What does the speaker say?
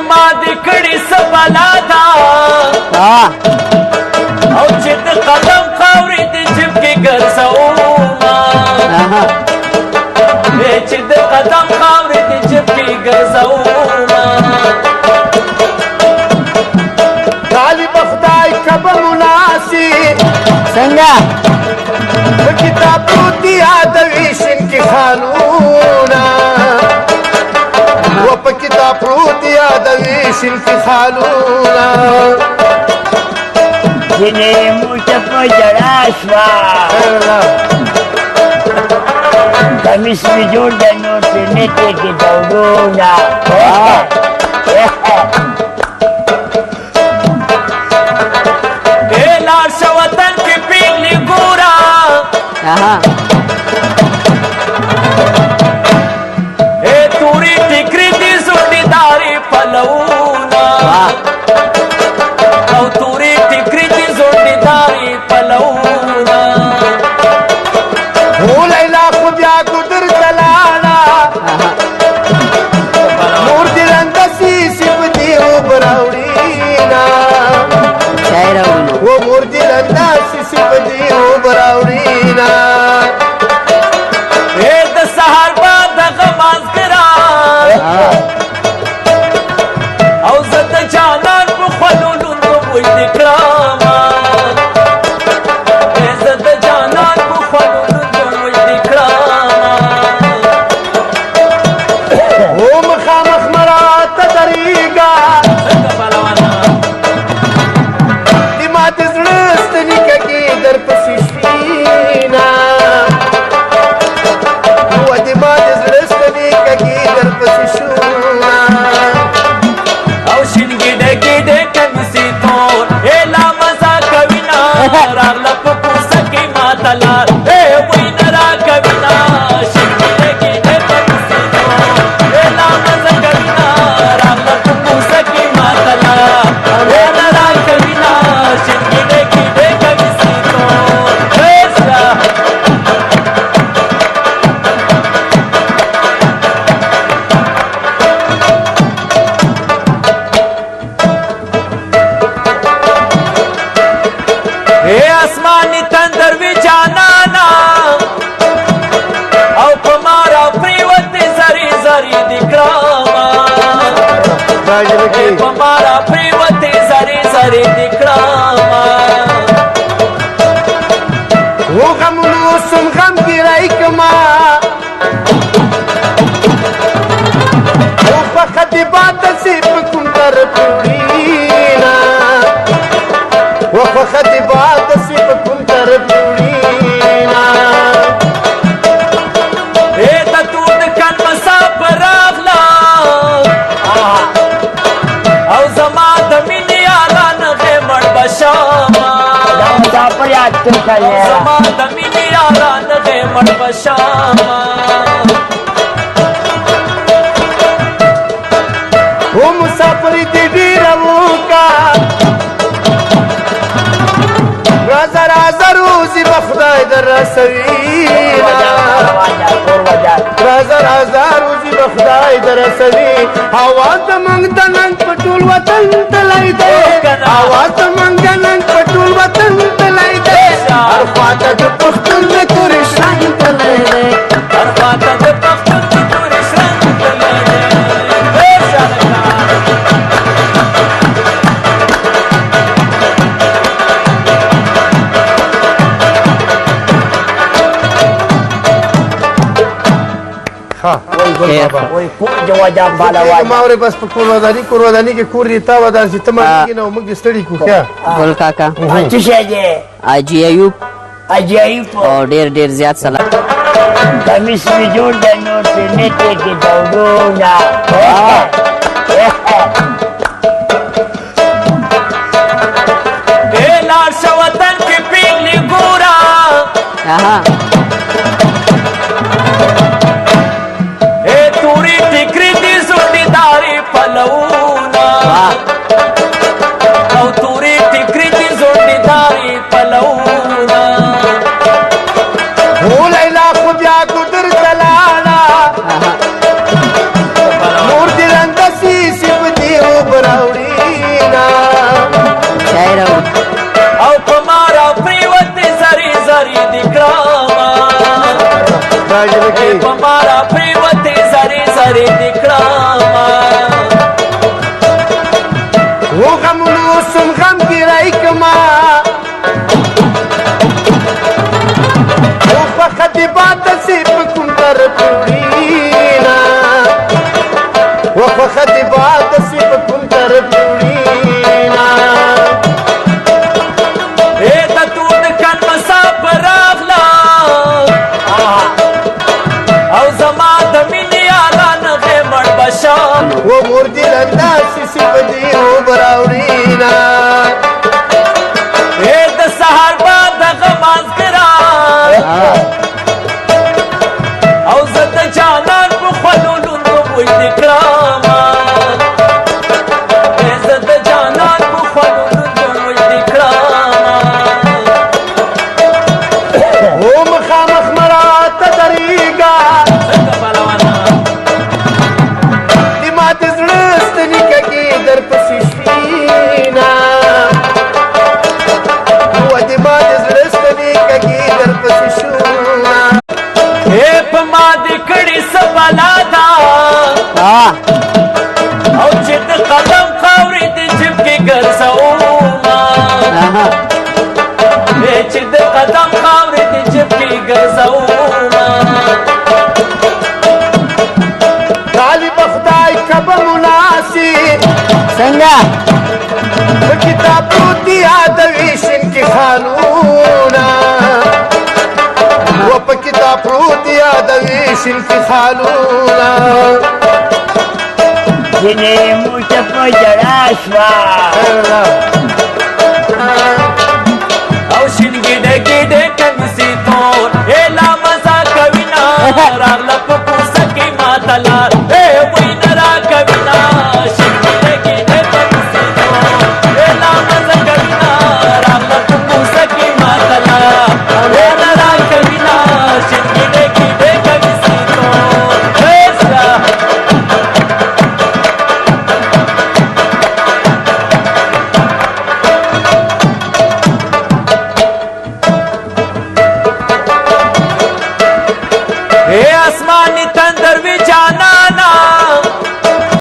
ما دې کړي څه بلا ده او چې د قدم خاورې د جیب کې ګرځومه چې د قدم خاورې د جیب کې ګرځومه طالب خدای کبه مناسب څنګه په کتاب پروت دي یادوي شین کې خالونه و په کتاب پروت دي یادوي شین کې خالونه ځینې موټه په ژړا شوه کمیس مې جوړ دی نو سینټې کې دورونه لاړ شه وطن کې پیغلې ګوره تورې ټیکرې دي زوړېدارې پلونه او تورې ټیکرې دي زوړېدارې پلونه هو لیلا خو بیا ګودر ته لاړه نور دې رندسي سپ دې اوبه راوړينا و مور دې رندسي سپ دې اوبه راوړينا د سهار بعد دغه مازدیرا او زه د جانان په خولو لوندو بوی دې کړمه زه د جانان په خولو لوندو بوی دې کړمه و مخامخ مراته درېږه څنګه پهلوانا د ماتې زړه ستنیکه کې درپسې شوینا و د ماتې زړه ستنیکه کې درپسې شونا او شین ګیډه ګیډه کمیسې تور لا مزه کوي نه راغله په کوڅه کې ماته لار وای نه راکوي نه شین ګیډه ګیډه کمیسې تور لا مزه کوي نه راغله په کوڅه کې ماته لار نه راکوي نه شین ګیډه ګیډه کمیسې تور آسمانی تندر وی جانانا او پمارا پریوتی زری زری دکراما پمارا پریوتی زری زری دکراما و غمونو سم غم ګیرای کما و فقط باد سی په کوم تر پورینا و فقط باد سی په کوم تر پورینا ته تو د کن مسافر راغلا او زما د مینې یاران غمړ بشاما دا مسافر یاد کړل زما د مینې یاران غمړ بشاما و مسافر دې ډیرو کا رازه روزي به خدای در رسوينا رازه روزي به خدای در رسوي اواز د منګ د نن په ټول وطن تلای دی اواز د منګ د نن په ټول وطن تلای دی هر خواته د پښتون د تورې شان تلای دی هر خواته د پښتون د تورې شان تلای دی وای کو جواب بالا وای ما ورې بس په کورودانی کې کور دی تا ودان چې تم کې نو موږ ستړي کو کیا ګل کاکا څه شي دی اجي ایوب عجایب او ډیر زیات سلام کمیس مې جوړ دی نو سینټې کې دورونه لاړ شه وطن کې پیغلې ګوره تورې ټیکرې دي زوړېدارې پلونه او تورې ټیکرې دي زوړېدارې پلونه هو لیلا خو بیا ګودر ته لاړه نور دې رنګ وخت باد سی په کوم طرف وړینا اے د تو د کان مسافر راغلا او زما د مینې یاران غمړ بشا و مردی لندا سی په دی او براوړینا اے د سحر باد غماز ګرا او زت جانان په خلولو نو وې دکراما اے زت جانان په خلولو نو وې دکراما و مخامخ مرات دریگا څنګه بالوانا دی مات زړستنی ککی در پسې شینا و دی مات زړستنی ککی در پسې شونا اے په ما د کړي سبالا دا او چې د قدم خاورې د جيب کې ګرځاو ما اے چې د قدم خاورې د جيب کې ګرځاو ما طالب خدای کب مناسی څنګه په کتاب پروتی یادوي شین کی خانونا و په کتاب پروتی یادوي شین کی خانونا ځینې موټه په جړا شوه او شین ګډه ګډه کمسي تور اے لا مزا کوي نا